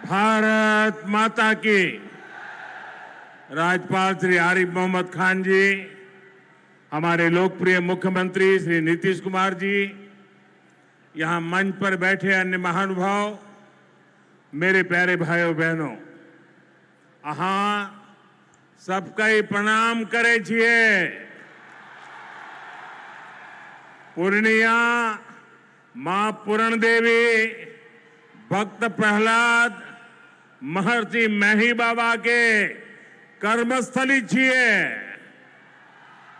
भारत माता की। राज्यपाल श्री आरिफ मोहम्मद खान जी, हमारे लोकप्रिय मुख्यमंत्री श्री नीतीश कुमार जी, यहां मंच पर बैठे अन्य महानुभाव, मेरे प्यारे भाइयों बहनों, अहां सबका ही प्रणाम करे छिए। पूर्णिया मां पूरण देवी, भक्त प्रहलाद, महर्षि मेही बाबा के कर्मस्थली छिए।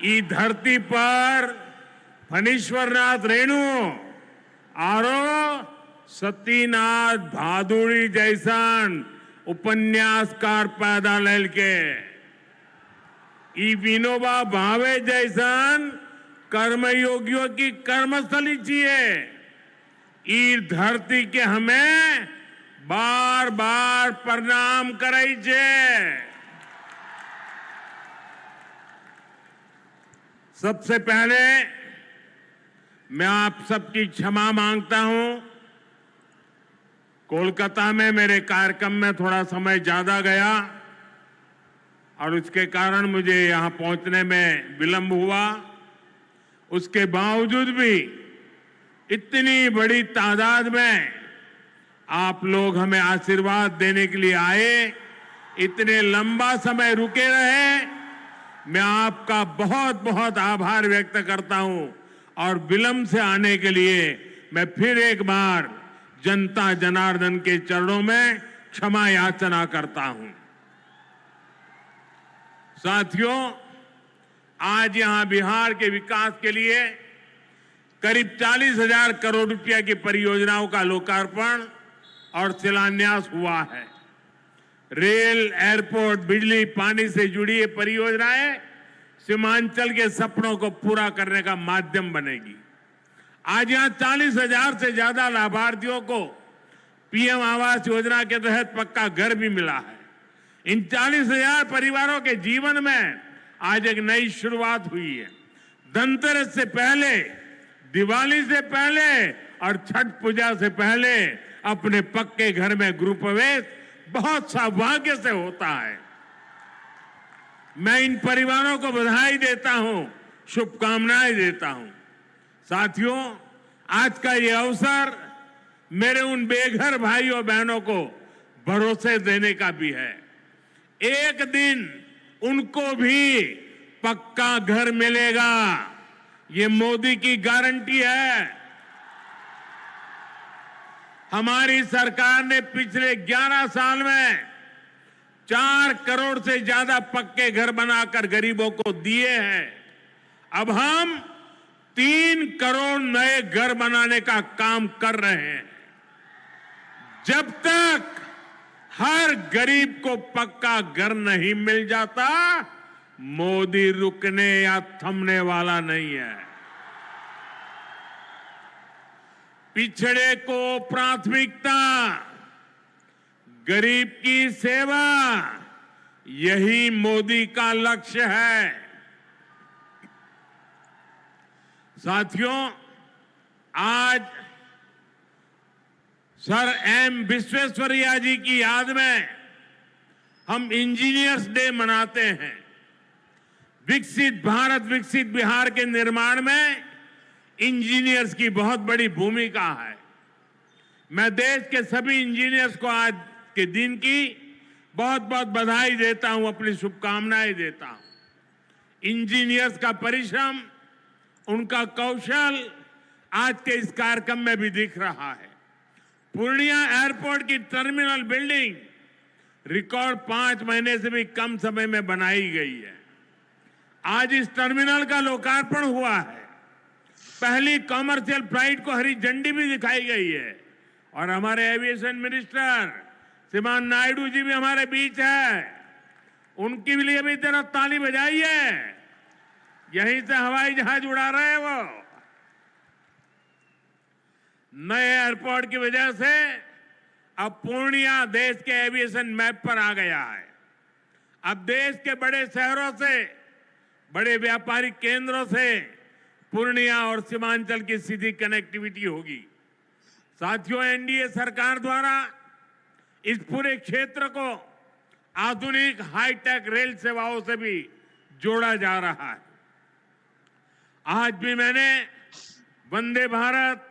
ई धरती पर फणीश्वरनाथ रेणु आरो सतीनाथ भादुड़ी जैसन उपन्यासकार पैदा लेल के, ई विनोबा भावे जैसन कर्मयोगियों की कर्मस्थली छिए। ई धरती के हमें बार बार प्रणाम करे छे। सबसे पहले मैं आप सबकी क्षमा मांगता हूं। कोलकाता में मेरे कार्यक्रम में थोड़ा समय ज्यादा गया और उसके कारण मुझे यहां पहुंचने में विलंब हुआ। उसके बावजूद भी इतनी बड़ी तादाद में आप लोग हमें आशीर्वाद देने के लिए आए, इतने लंबा समय रुके रहे, मैं आपका बहुत बहुत आभार व्यक्त करता हूं। और विलंब से आने के लिए मैं फिर एक बार जनता जनार्दन के चरणों में क्षमा याचना करता हूं। साथियों, आज यहां बिहार के विकास के लिए करीब 40,000 करोड़ रुपया की परियोजनाओं का लोकार्पण और शिलान्यास हुआ है। रेल, एयरपोर्ट, बिजली, पानी से जुड़ी ये परियोजनाएं सीमांचल के सपनों को पूरा करने का माध्यम बनेगी। आज यहां 40,000 से ज्यादा लाभार्थियों को पीएम आवास योजना के तहत पक्का घर भी मिला है। इन 40,000 परिवारों के जीवन में आज एक नई शुरुआत हुई है। धनतेरस से पहले, दिवाली से पहले और छठ पूजा से पहले अपने पक्के घर में गृह प्रवेश बहुत सौभाग्य से होता है। मैं इन परिवारों को बधाई देता हूं, शुभकामनाएं देता हूं। साथियों, आज का ये अवसर मेरे उन बेघर भाइयों बहनों को भरोसे देने का भी है। एक दिन उनको भी पक्का घर मिलेगा, ये मोदी की गारंटी है। हमारी सरकार ने पिछले 11 साल में 4 करोड़ से ज्यादा पक्के घर बनाकर गरीबों को दिए हैं। अब हम 3 करोड़ नए घर बनाने का काम कर रहे हैं। जब तक हर गरीब को पक्का घर नहीं मिल जाता, मोदी रुकने या थमने वाला नहीं है। पिछड़े को प्राथमिकता, गरीब की सेवा, यही मोदी का लक्ष्य है। साथियों, आज सर एम विश्वेश्वरैया जी की याद में हम इंजीनियर्स डे मनाते हैं। विकसित भारत, विकसित बिहार के निर्माण में इंजीनियर्स की बहुत बड़ी भूमिका है। मैं देश के सभी इंजीनियर्स को आज के दिन की बहुत बहुत बधाई देता हूं, अपनी शुभकामनाएं देता हूं। इंजीनियर्स का परिश्रम, उनका कौशल आज के इस कार्यक्रम में भी दिख रहा है। पूर्णिया एयरपोर्ट की टर्मिनल बिल्डिंग रिकॉर्ड 5 महीने से भी कम समय में बनाई गई है। आज इस टर्मिनल का लोकार्पण हुआ है। पहली कॉमर्शियल फ्लाइट को हरी झंडी भी दिखाई गई है। और हमारे एविएशन मिनिस्टर श्रीमान नायडू जी भी हमारे बीच है। उनके लिए भी जरा ताली बजाइए। यहीं से हवाई जहाज उड़ा रहे हैं वो। नए एयरपोर्ट की वजह से अब पूर्णिया देश के एविएशन मैप पर आ गया है। अब देश के बड़े शहरों से, बड़े व्यापारिक केंद्रों से पूर्णिया और सीमांचल की सीधी कनेक्टिविटी होगी। साथियों, एनडीए सरकार द्वारा इस पूरे क्षेत्र को आधुनिक हाईटेक रेल सेवाओं से भी जोड़ा जा रहा है। आज भी मैंने वंदे भारत,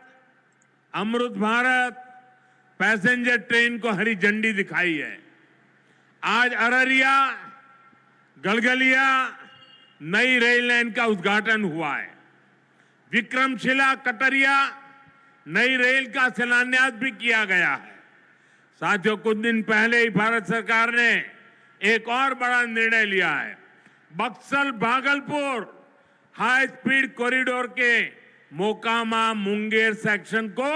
अमृत भारत पैसेंजर ट्रेन को हरी झंडी दिखाई है। आज अररिया गलगलिया नई रेल लाइन का उद्घाटन हुआ है। विक्रमशिला कटरिया नई रेल का शिलान्यास भी किया गया है। साथियों, कुछ दिन पहले ही भारत सरकार ने एक और बड़ा निर्णय लिया है। Buxar Bhagalpur high speed corridor के मोकामा मुंगेर सेक्शन को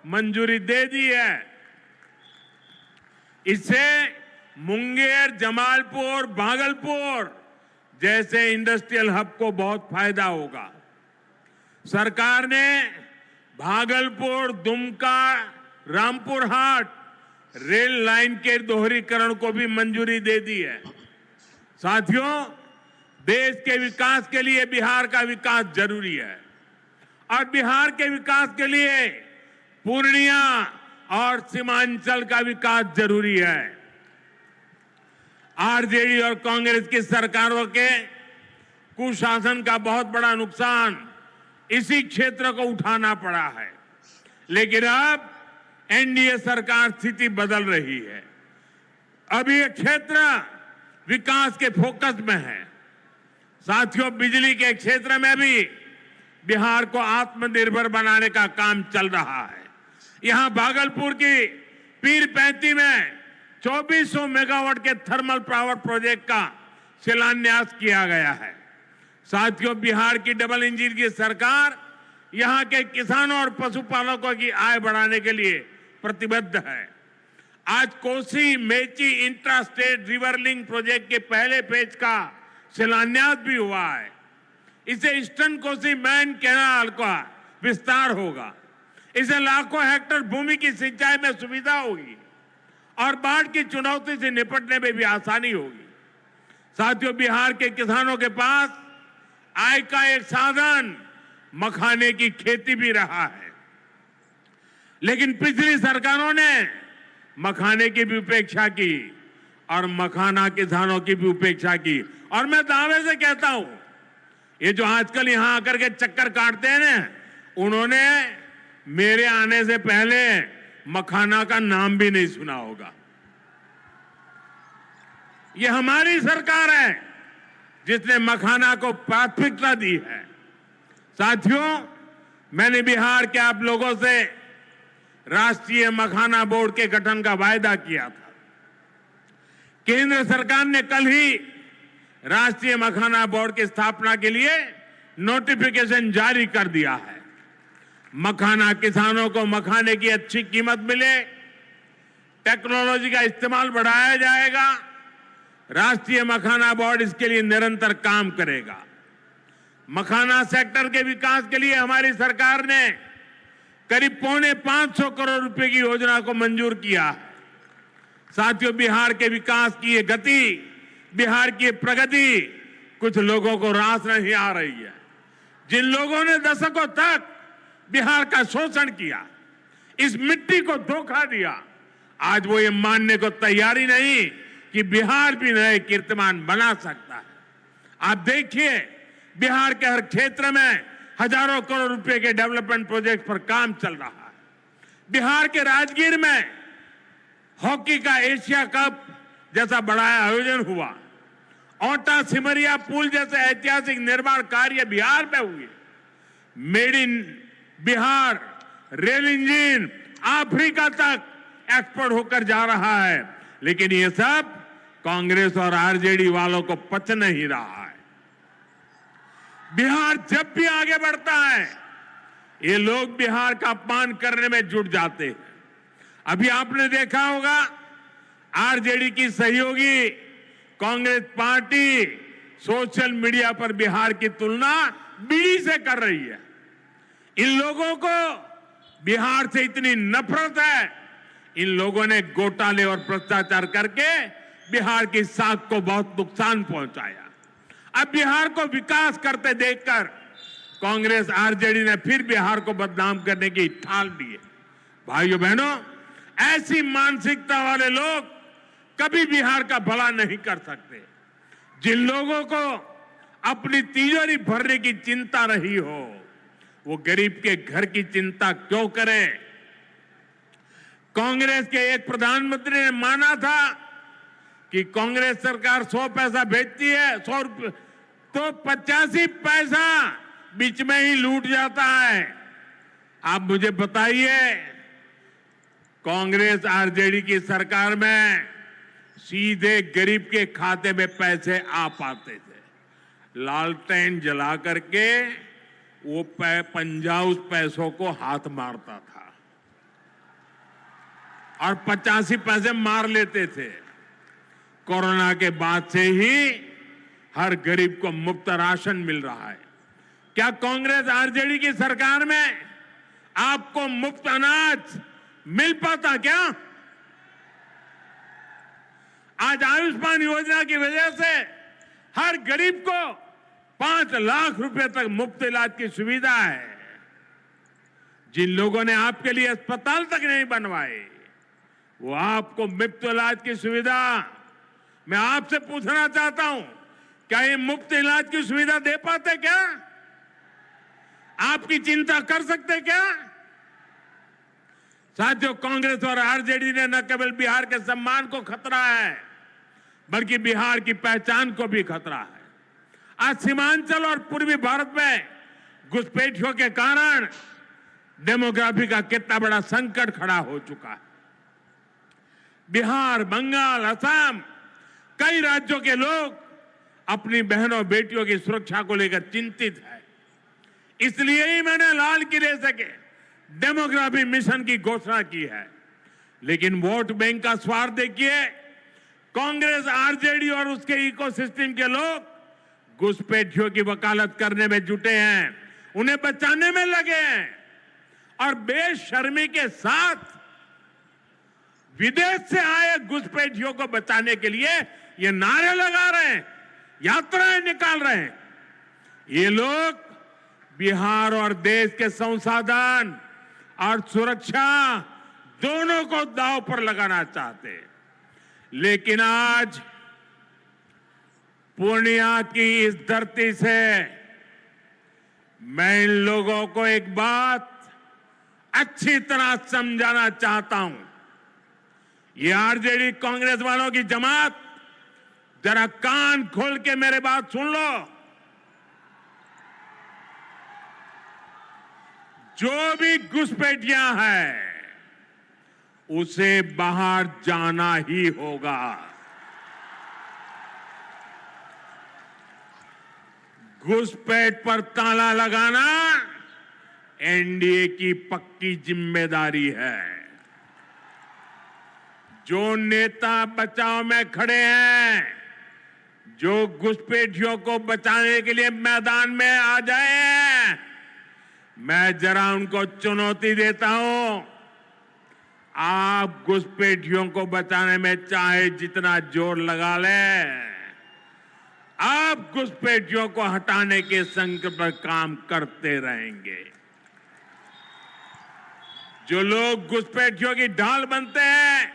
मंजूरी दे दी है। इससे मुंगेर, जमालपुर, भागलपुर जैसे इंडस्ट्रियल हब को बहुत फायदा होगा। सरकार ने भागलपुर, दुमका, रामपुर हाट रेल लाइन के दोहरीकरण को भी मंजूरी दे दी है। साथियों, देश के विकास के लिए बिहार का विकास जरूरी है और बिहार के विकास के लिए पूर्णिया और सीमांचल का विकास जरूरी है। आरजेडी और कांग्रेस की सरकारों के कुशासन का बहुत बड़ा नुकसान इसी क्षेत्र को उठाना पड़ा है, लेकिन अब एनडीए सरकार स्थिति बदल रही है। अब ये क्षेत्र विकास के फोकस में है। साथियों, बिजली के क्षेत्र में भी बिहार को आत्मनिर्भर बनाने का काम चल रहा है। यहां भागलपुर की पीरपैंती में 2400 मेगावाट के थर्मल पावर प्रोजेक्ट का शिलान्यास किया गया है। साथियों, बिहार की डबल इंजन की सरकार यहां के किसानों और पशुपालकों की आय बढ़ाने के लिए प्रतिबद्ध है। आज Kosi Mechi intra state river link project के पहले फेज का शिलान्यास भी हुआ है। इसे ईस्टर्न कोसी मैन कैनाल का विस्तार होगा। इसे लाखों हेक्टेयर भूमि की सिंचाई में सुविधा होगी और बाढ़ की चुनौती से निपटने में भी आसानी होगी। साथियों, बिहार के किसानों के पास आय का एक साधन मखाने की खेती भी रहा है, लेकिन पिछली सरकारों ने मखाने की भी उपेक्षा की और मखाना किसानों की भी उपेक्षा की। और मैं दावे से कहता हूं, ये जो आजकल यहां आकर के चक्कर काटते हैं ना, उन्होंने मेरे आने से पहले मखाना का नाम भी नहीं सुना होगा। ये हमारी सरकार है जिसने मखाना को प्राथमिकता दी है। साथियों, मैंने बिहार के आप लोगों से राष्ट्रीय मखाना बोर्ड के गठन का वायदा किया था। केंद्र सरकार ने कल ही राष्ट्रीय मखाना बोर्ड की स्थापना के लिए नोटिफिकेशन जारी कर दिया है। मखाना किसानों को मखाने की अच्छी कीमत मिले, टेक्नोलॉजी का इस्तेमाल बढ़ाया जाएगा। राष्ट्रीय मखाना बोर्ड इसके लिए निरंतर काम करेगा। मखाना सेक्टर के विकास के लिए हमारी सरकार ने करीब 550 करोड़ रुपए की योजना को मंजूर किया है। साथियों, बिहार के विकास की ये गति, बिहार की प्रगति कुछ लोगों को रास नहीं आ रही है। जिन लोगों ने दशकों तक बिहार का शोषण किया, इस मिट्टी को धोखा दिया, आज वो ये मानने को तैयारी नहीं कि बिहार भी नए कीर्तिमान बना सकता है। आप देखिए, बिहार के हर क्षेत्र में हजारों करोड़ रुपए के डेवलपमेंट प्रोजेक्ट पर काम चल रहा है। बिहार के राजगीर में हॉकी का एशिया कप जैसा बड़ा आयोजन हुआ। ओटा सिमरिया पुल जैसे ऐतिहासिक निर्माण कार्य बिहार में हुए। Made in Bihar rail engine Africa तक एक्सपोर्ट होकर जा रहा है, लेकिन ये सब कांग्रेस और आरजेडी वालों को पच नहीं रहा है। बिहार जब भी आगे बढ़ता है, ये लोग बिहार का अपमान करने में जुट जाते हैं। अभी आपने देखा होगा, आरजेडी की सहयोगी कांग्रेस पार्टी सोशल मीडिया पर बिहार की तुलना बीड़ी से कर रही है। इन लोगों को बिहार से इतनी नफरत है, इन लोगों ने घोटाले और भ्रष्टाचार करके बिहार की साख को बहुत नुकसान पहुंचाया। अब बिहार को विकास करते देखकर कांग्रेस आरजेडी ने फिर बिहार को बदनाम करने की ठान ली है। भाइयों बहनों, ऐसी मानसिकता वाले लोग कभी बिहार का भला नहीं कर सकते। जिन लोगों को अपनी तिजोरी भरने की चिंता रही हो, वो गरीब के घर की चिंता क्यों करें? कांग्रेस के एक प्रधानमंत्री ने माना था कि कांग्रेस सरकार 100 पैसा भेजती है, 100 रुपये तो 85 पैसा बीच में ही लूट जाता है। आप मुझे बताइए, कांग्रेस आरजेडी की सरकार में सीधे गरीब के खाते में पैसे आ पाते थे। लालटेन जला करके वो पंजा उस पैसों को हाथ मारता था और 85 पैसे मार लेते थे। कोरोना के बाद से ही हर गरीब को मुफ्त राशन मिल रहा है। क्या कांग्रेस आरजेडी की सरकार में आपको मुफ्त अनाज मिल पाता क्या? आज आयुष्मान योजना की वजह से हर गरीब को 5 लाख रुपए तक मुफ्त इलाज की सुविधा है। जिन लोगों ने आपके लिए अस्पताल तक नहीं बनवाए, वो आपको मुफ्त इलाज की सुविधा, मैं आपसे पूछना चाहता हूं, क्या ये मुफ्त इलाज की सुविधा दे पाते क्या? आपकी चिंता कर सकते क्या? साथियों, कांग्रेस और आरजेडी ने न केवल बिहार के सम्मान को खतरा है, बल्कि बिहार की पहचान को भी खतरा है। आज सीमांचल और पूर्वी भारत में घुसपैठियों के कारण डेमोग्राफी का कितना बड़ा संकट खड़ा हो चुका है। बिहार, बंगाल, असम, कई राज्यों के लोग अपनी बहनों बेटियों की सुरक्षा को लेकर चिंतित है। इसलिए ही मैंने लाल किले से डेमोग्राफी मिशन की घोषणा की है। लेकिन वोट बैंक का स्वार्थ देखिए, कांग्रेस, आरजेडी और उसके इकोसिस्टम के लोग घुसपैठियों की वकालत करने में जुटे हैं, उन्हें बचाने में लगे हैं और बेशर्मी के साथ विदेश से आए घुसपैठियों को बचाने के लिए ये नारे लगा रहे हैं, यात्राएं निकाल रहे हैं। ये लोग बिहार और देश के संसाधन और सुरक्षा दोनों को दांव पर लगाना चाहते हैं। लेकिन आज पूर्णिया की इस धरती से मैं इन लोगों को एक बात अच्छी तरह समझाना चाहता हूं। ये आरजेडी कांग्रेस वालों की जमात, जरा कान खोल के मेरे बात सुन लो। जो भी घुसपैठिया है उसे बाहर जाना ही होगा। घुसपैठ पर ताला लगाना एनडीए की पक्की जिम्मेदारी है। जो नेता बचाव में खड़े हैं, जो घुसपैठियों को बचाने के लिए मैदान में आ जाए, मैं जरा उनको चुनौती देता हूं। आप घुसपैठियों को बचाने में चाहे जितना जोर लगा लें, आप घुसपैठियों को हटाने के संकल्प पर काम करते रहेंगे। जो लोग घुसपैठियों की ढाल बनते हैं,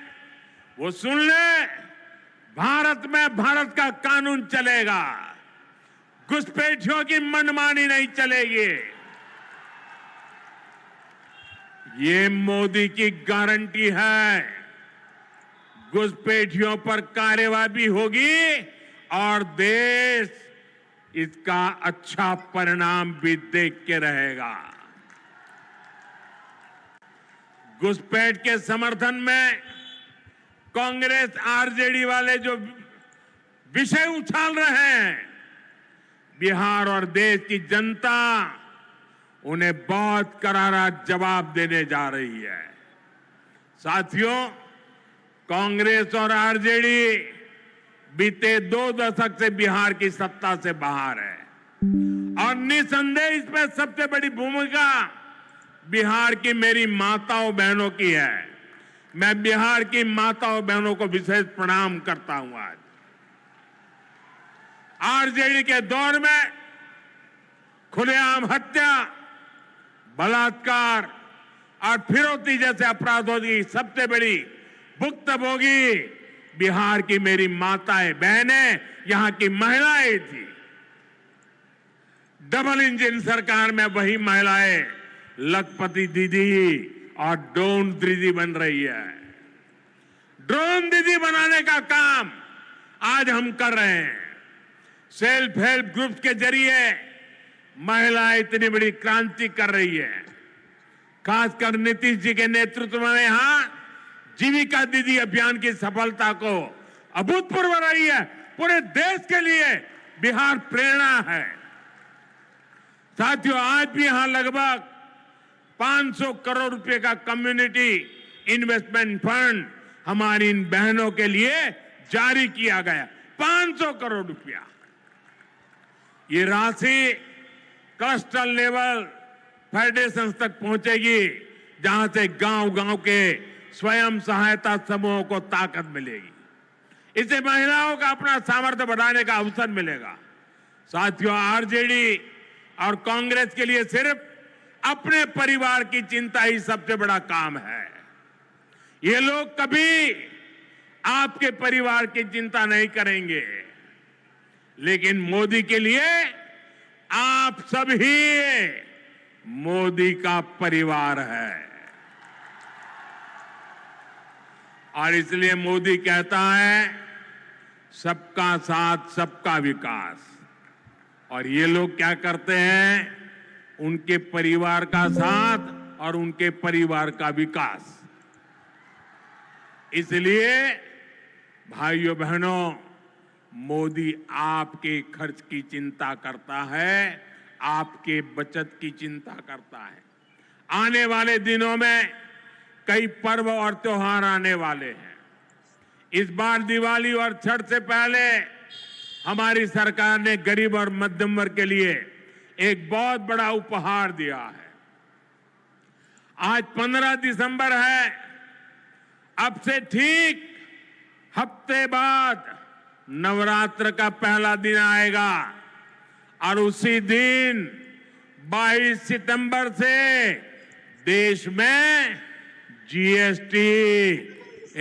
वो सुन ले, भारत में भारत का कानून चलेगा, घुसपैठियों की मनमानी नहीं चलेगी। ये मोदी की गारंटी है। घुसपैठियों पर कार्रवाई होगी और देश इसका अच्छा परिणाम भी देख के रहेगा। घुसपैठ के समर्थन में कांग्रेस, आरजेडी वाले जो विषय उछाल रहे हैं, बिहार और देश की जनता उन्हें बहुत करारा जवाब देने जा रही है। साथियों, कांग्रेस और आरजेडी बीते 2 दशक से बिहार की सत्ता से बाहर है और निसंदेह इसमें सबसे बड़ी भूमिका बिहार की मेरी माताओं बहनों की है। मैं बिहार की माताओं बहनों को विशेष प्रणाम करता हूं। आज आरजेडी के दौर में खुलेआम हत्या, बलात्कार और फिरौती जैसे अपराधों की सबसे बड़ी भुक्तभोगी बिहार की मेरी माताएं, बहनें, यहां की महिलाएं थी। डबल इंजन सरकार में वही महिलाएं लखपति दीदी और ड्रोन दीदी बन रही है। ड्रोन दीदी बनाने का काम आज हम कर रहे हैं। सेल्फ हेल्प ग्रुप्स के जरिए महिलाएं इतनी बड़ी क्रांति कर रही है। खासकर नीतीश जी के नेतृत्व में यहां जीविका दीदी अभियान की सफलता को अभूतपूर्व रही है। पूरे देश के लिए बिहार प्रेरणा है। साथियों, आज भी यहां लगभग 500 करोड़ रुपए का कम्युनिटी इन्वेस्टमेंट फंड हमारी इन बहनों के लिए जारी किया गया। 500 करोड़ रुपया। ये राशि क्लस्टर लेवल फेडरेशन तक पहुंचेगी, जहां से गांव-गांव के स्वयं सहायता समूहों को ताकत मिलेगी। इससे महिलाओं का अपना सामर्थ्य बढ़ाने का अवसर मिलेगा। साथियों, आरजेडी और कांग्रेस के लिए सिर्फ अपने परिवार की चिंता ही सबसे बड़ा काम है। ये लोग कभी आपके परिवार की चिंता नहीं करेंगे, लेकिन मोदी के लिए आप सभी मोदी का परिवार है। और इसलिए मोदी कहता है, सबका साथ सबका विकास। और ये लोग क्या करते हैं? उनके परिवार का साथ और उनके परिवार का विकास। इसलिए भाइयों बहनों, मोदी आपके खर्च की चिंता करता है, आपके बचत की चिंता करता है। आने वाले दिनों में कई पर्व और त्योहार आने वाले हैं। इस बार दिवाली और छठ से पहले हमारी सरकार ने गरीब और मध्यम वर्ग के लिए एक बहुत बड़ा उपहार दिया है। आज 15 दिसंबर है। अब से ठीक हफ्ते बाद नवरात्र का पहला दिन आएगा और उसी दिन 22 सितंबर से देश में जीएसटी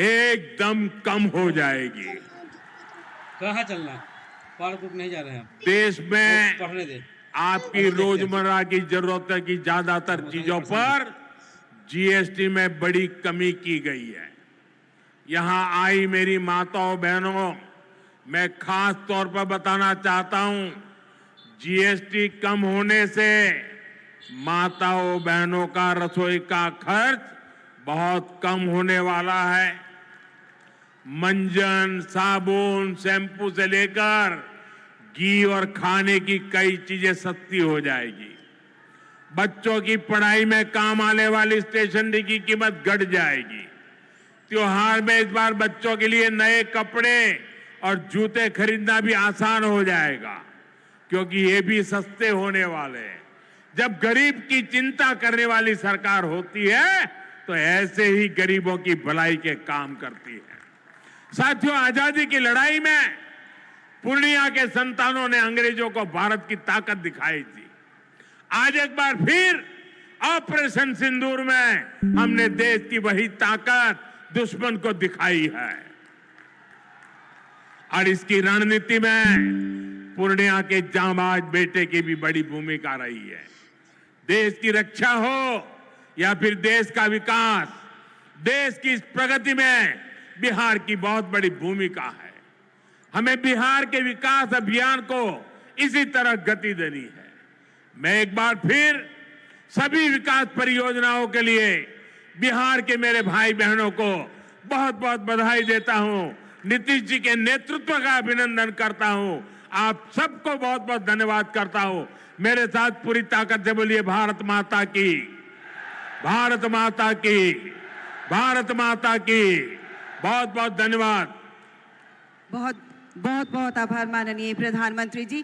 एकदम कम हो जाएगी। कहाँ चलना? पार्क नहीं जा रहे हैं। देश में पढ़ने दे। आपकी रोजमर्रा की जरूरत की ज्यादातर चीजों पर जीएसटी में बड़ी कमी की गई है। यहां आई मेरी माताओं बहनों, मैं खास तौर पर बताना चाहता हूं, जीएसटी कम होने से माताओं बहनों का रसोई का खर्च बहुत कम होने वाला है। मंजन, साबुन, शैम्पू से लेकर घी और खाने की कई चीजें सस्ती हो जाएगी। बच्चों की पढ़ाई में काम आने वाली स्टेशनरी की कीमत घट जाएगी। त्योहार में इस बार बच्चों के लिए नए कपड़े और जूते खरीदना भी आसान हो जाएगा, क्योंकि ये भी सस्ते होने वाले हैं। जब गरीब की चिंता करने वाली सरकार होती है तो ऐसे ही गरीबों की भलाई के काम करती है। साथियों, आजादी की लड़ाई में पूर्णिया के संतानों ने अंग्रेजों को भारत की ताकत दिखाई थी। आज एक बार फिर ऑपरेशन सिंदूर में हमने देश की वही ताकत दुश्मन को दिखाई है। और इसकी रणनीति में पूर्णिया के जांबाज बेटे की भी बड़ी भूमिका रही है। देश की रक्षा हो या फिर देश का विकास, देश की इस प्रगति में बिहार की बहुत बड़ी भूमिका है। हमें बिहार के विकास अभियान को इसी तरह गति देनी है। मैं एक बार फिर सभी विकास परियोजनाओं के लिए बिहार के मेरे भाई बहनों को बहुत बहुत बधाई देता हूं। नीतीश जी के नेतृत्व का अभिनंदन करता हूं। आप सबको बहुत बहुत धन्यवाद करता हूं। मेरे साथ पूरी ताकत से बोलिए, भारत माता की, भारत माता की, भारत माता की। बहुत बहुत धन्यवाद। बहुत बहुत आभार माननीय प्रधानमंत्री जी।